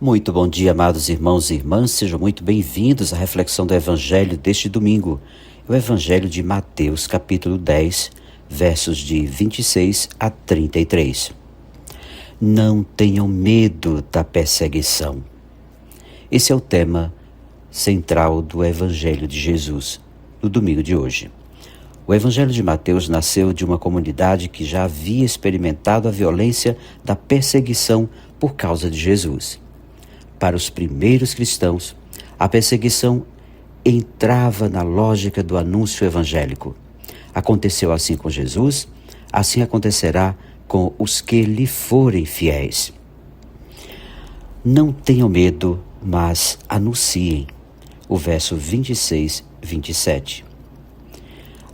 Muito bom dia, amados irmãos e irmãs, sejam muito bem-vindos à reflexão do Evangelho deste domingo. O Evangelho de Mateus, capítulo 10, versos de 26 a 33. Não tenham medo da perseguição. Esse é o tema central do Evangelho de Jesus, no domingo de hoje. O Evangelho de Mateus nasceu de uma comunidade que já havia experimentado a violência da perseguição por causa de Jesus. Para os primeiros cristãos, a perseguição entrava na lógica do anúncio evangélico. Aconteceu assim com Jesus, assim acontecerá com os que lhe forem fiéis. Não tenham medo, mas anunciem. O verso 26, 27.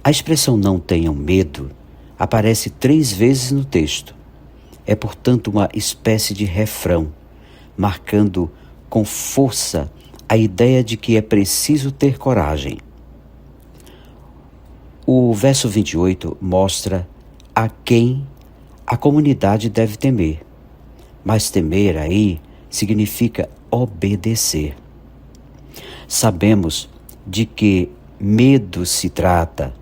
A expressão não tenham medo aparece 3 vezes no texto. É, portanto, uma espécie de refrão, marcando com força a ideia de que é preciso ter coragem. O verso 28 mostra a quem a comunidade deve temer. Mas temer aí significa obedecer. Sabemos de que medo se trata.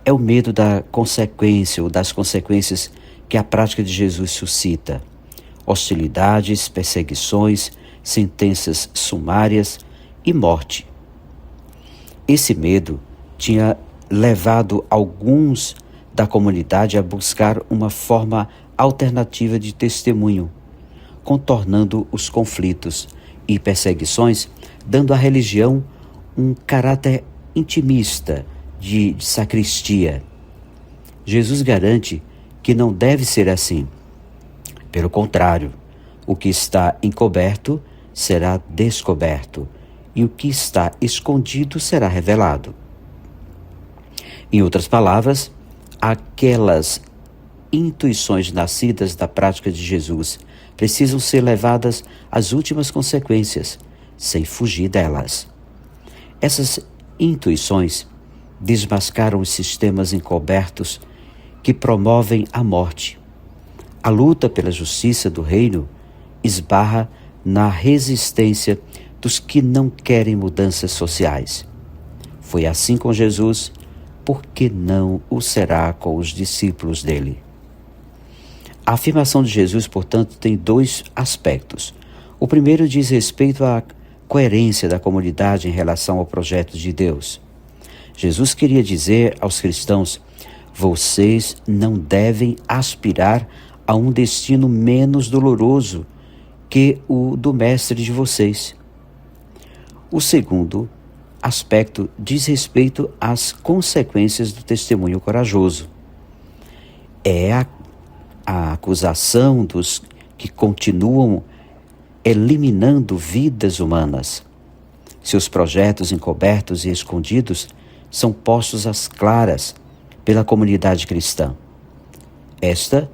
É o medo da consequência ou das consequências que a prática de Jesus suscita. Hostilidades, perseguições, sentenças sumárias e morte. Esse medo tinha levado alguns da comunidade a buscar uma forma alternativa de testemunho, contornando os conflitos e perseguições, dando à religião um caráter intimista de sacristia. Jesus garante que não deve ser assim. Pelo contrário, o que está encoberto será descoberto, e o que está escondido será revelado. Em outras palavras, aquelas intuições nascidas da prática de Jesus precisam ser levadas às últimas consequências, sem fugir delas. Essas intuições desmascaram os sistemas encobertos que promovem a morte. A luta pela justiça do reino esbarra na resistência dos que não querem mudanças sociais. Foi assim com Jesus, por que não o será com os discípulos dele? A afirmação de Jesus, portanto, tem 2 aspectos. O primeiro diz respeito à coerência da comunidade em relação ao projeto de Deus. Jesus queria dizer aos cristãos: vocês não devem aspirar a um destino menos doloroso que o do mestre de vocês. O segundo aspecto diz respeito às consequências do testemunho corajoso. É a acusação dos que continuam eliminando vidas humanas. Seus projetos encobertos e escondidos são postos às claras pela comunidade cristã. Esta,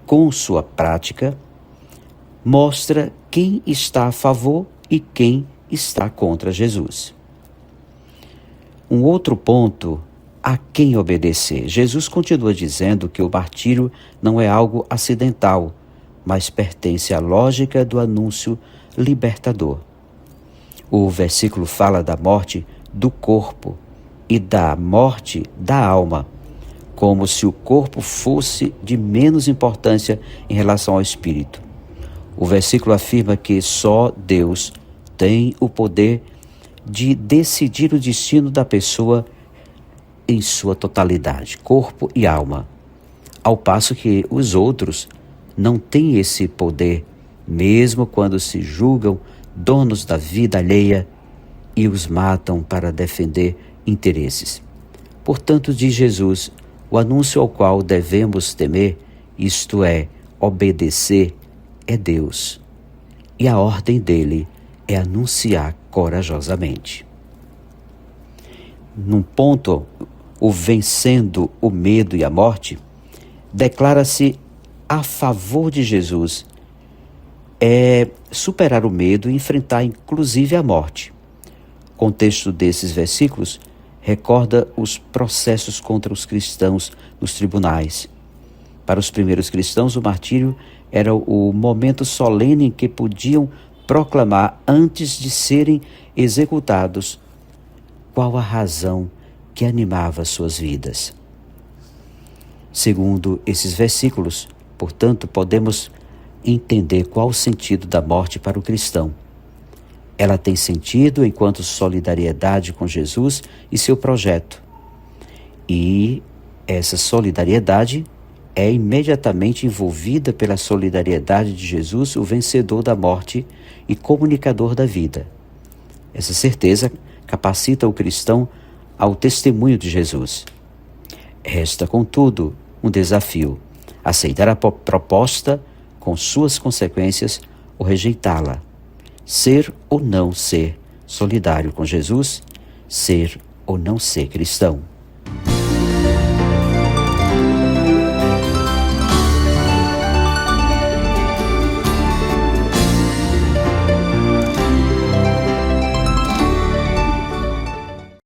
com sua prática, mostra quem está a favor e quem está contra Jesus. Um outro ponto, a quem obedecer. Jesus continua dizendo que o martírio não é algo acidental, mas pertence à lógica do anúncio libertador. O versículo fala da morte do corpo e da morte da alma, como se o corpo fosse de menos importância em relação ao espírito. O versículo afirma que só Deus tem o poder de decidir o destino da pessoa em sua totalidade, corpo e alma, ao passo que os outros não têm esse poder, mesmo quando se julgam donos da vida alheia e os matam para defender interesses. Portanto, diz Jesus, o anúncio ao qual devemos temer, isto é, obedecer, é Deus. E a ordem dele é anunciar corajosamente. Num ponto, o vencendo o medo e a morte, declara-se a favor de Jesus, é superar o medo e enfrentar inclusive a morte. O contexto desses versículos recorda os processos contra os cristãos nos tribunais. Para os primeiros cristãos, o martírio Era o momento solene em que podiam proclamar, antes de serem executados, qual a razão que animava suas vidas. Segundo esses versículos, portanto, podemos entender qual o sentido da morte para o cristão. Ela tem sentido enquanto solidariedade com Jesus e seu projeto. E essa solidariedade é imediatamente envolvida pela solidariedade de Jesus, o vencedor da morte e comunicador da vida. Essa certeza capacita o cristão ao testemunho de Jesus. Resta, contudo, um desafio: aceitar a proposta com suas consequências ou rejeitá-la. Ser ou não ser solidário com Jesus, ser ou não ser cristão.